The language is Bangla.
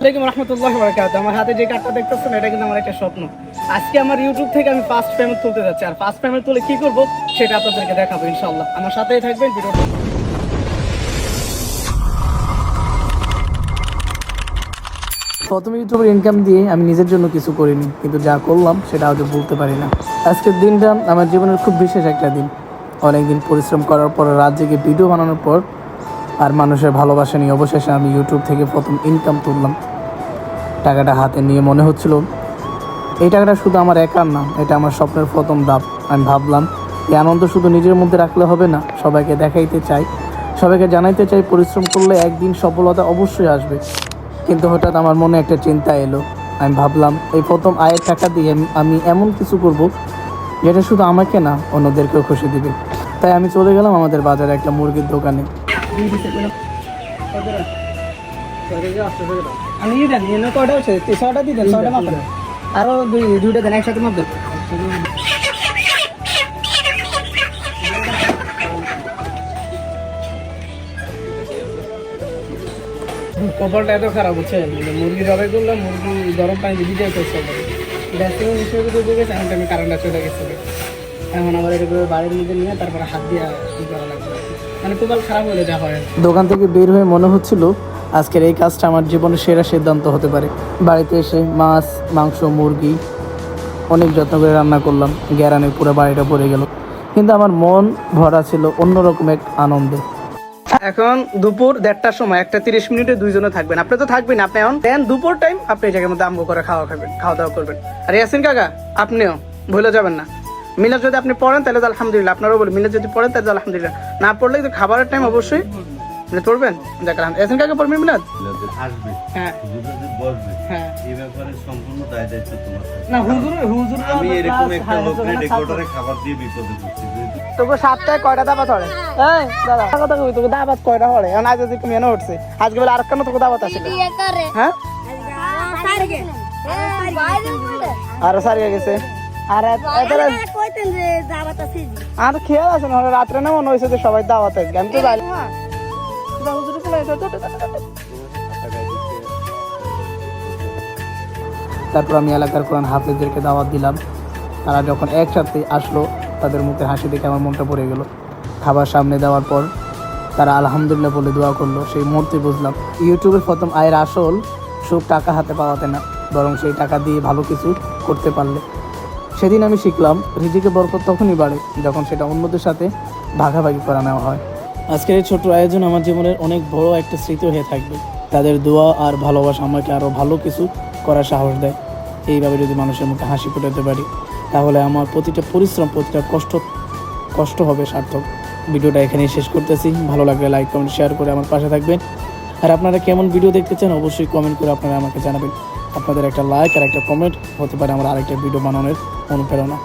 আসসালামু রাহমাতুল্লাহি ওয়া বারাকাতুহু। আমার হাতে যে কার্ডটা দেখতেছেন এটা কিন্তু আমার একটা স্বপ্ন। আজকে আমার ইউটিউব থেকে আমি ফার্স্ট পেমেন্ট তুলতে যাচ্ছি, আর ফার্স্ট পেমেন্ট তুলে কি করব সেটা আপনাদেরকে দেখাবো ইনশাআল্লাহ। আমার সাথেই থাকবেন ভিডিওটা। প্রথমে ইউটিউবের ইনকাম দিয়ে আমি নিজের জন্য কিছু করিনি, কিন্তু যা করলাম সেটা হয়তো বলতে পারি না। আজকের দিনটা আমার জীবনের খুব বিশেষ একটা দিন। অনেকদিন পরিশ্রম করার পর, রাত জেগে ভিডিও বানানোর পর আর মানুষের ভালোবাসা নিয়ে অবশেষে আমি ইউটিউব থেকে প্রথম ইনকাম তুললাম। টাকাটা হাতে নিয়ে মনে হচ্ছিল এই টাকাটা শুধু আমার একার না, এটা আমার স্বপ্নের প্রথম ধাপ। আমি ভাবলাম এই আনন্দ শুধু নিজের মধ্যে রাখলে হবে না, সবাইকে দেখাইতে চাই, সবাইকে জানাইতে চাই পরিশ্রম করলে একদিন সফলতা অবশ্যই আসবে। কিন্তু হঠাৎ আমার মনে একটা চিন্তা এলো। আমি ভাবলাম এই প্রথম আয়ের টাকা দিয়ে আমি এমন কিছু করব যেটা শুধু আমাকে না, অন্যদেরকেও খুশি দিবে। তাই আমি চলে গেলাম আমাদের বাজারে একটা মুরগির দোকানে। আমি দেন কয়টা হচ্ছে, 6টা দিয়ে দেন, 6টা মাত্র, আরো দুইটা দেন, একসাথে মাপ দেন। কপালটা এত খারাপ হচ্ছে, মুরগি জবাই করলাম, মুরগি গরম পানি দিয়ে দিতে করছে, আমি কারেন্টটা চলে গেছে। এখন আবার এটা বাড়ির মধ্যে নিয়ে তারপরে হাত দিয়ে ই করা লাগবে, মানে কপাল খারাপ হলে যা হয়। দোকান থেকে বের হয়ে মনে হচ্ছিল আজকের এই কাজটা আমার জীবনের সেরা সিদ্ধান্ত হতে পারে। বাড়িতে এসে মাছ, মাংস, মুরগি অনেক যত্ন করে রান্না করলাম, গ্যারানে পুরো বাড়িটা পড়ে গেল, কিন্তু আমার মন ভরা ছিল অন্যরকম এক আনন্দে। এখন দুপুর 1:30টার সময়, 1:30 দুইজনে থাকবেন। আপনি তো থাকবেন, আপনি এখন দেন দুপুর টাইম, আপনি এই জায়গার মধ্যে আমগো করে খাওয়া দাওয়া করবেন। আর ইয়াসিন কাকা আপনিও ভুলে যাবেন না, মিলাদ যদি আপনি পড়েন তাহলে তো আলহামদুলিল্লাহ, আপনারও বলি মিলাদ যদি পড়েন তাহলে আলহামদুলিল্লাহ, না পড়লে কিন্তু খাবারের টাইম অবশ্যই পড়বেন। দেখলাম ইয়াসিন কাকা পড়বেন মিলাদ আসবে, হ্যাঁ হ্যাঁ, এই ব্যাপারে সম্পূর্ণ দায়িত্ব তোমার। না হুজুর আমি এরকম একটা লোকের রেকর্ডারে খাবার দিয়ে বিপদে পড়ছি। তোকে সপ্তাহে কয়টা দাবাত হয়? এই দাদা কথা কই, তোকে দাবাত কয়টা হয়? এখন আজ যদি মেনে উঠছে, আজকে বলে আর কেন তোকে দাবাত আছে? হ্যাঁ আর সারিয়ে গেছে, আর আর খেয়াল আছে না রাত্রে না মনে হয়েছে যে সবাই দাওয়াত আসবে। আমি তো যাই তারপর আমি এলাকার কোরআন হাফেজদেরকে দাওয়াত দিলাম। তারা যখন একসাথে আসলো, তাদের মুখে হাসি দেখে আমার মনটা পড়ে গেল। খাবার সামনে দেওয়ার পর তারা আলহামদুলিল্লাহ বলে দোয়া করলো। সেই মুহূর্তে বুঝলাম ইউটিউবের প্রথম আয়ের আসল সুখ টাকা হাতে পাওয়াতে না, বরং সেই টাকা দিয়ে ভালো কিছু করতে পারলে। সেদিন আমি শিখলাম রিজিকে বরকত তখনই বাড়ে যখন সেটা অন্যদের সাথে ভাগাভাগি করা নেওয়া হয়। আজকের এই ছোট্ট আয়োজন আমার জীবনের অনেক বড় একটা স্মৃতি হয়ে থাকবে। তাদের দোয়া আর ভালোবাসা আমাকে আরও ভালো কিছু করার সাহস দেয়। এইভাবে যদি মানুষের মুখে হাসি ফোটাতে পারি, তাহলে আমার প্রতিটা পরিশ্রম, প্রতিটা কষ্ট হবে সার্থক। ভিডিওটা এখানেই শেষ করতেছি। ভালো লাগলে লাইক, কমেন্ট, শেয়ার করে আমার পাশে থাকবেন। আর আপনারা কেমন ভিডিও দেখতে চান অবশ্যই কমেন্ট করে আপনারা আমাকে জানাবেন। আপনাদের একটা লাইক আর একটা কমেন্ট হতে পারে আমার আরেকটা ভিডিও বানানোর অনুপ্রেরণা।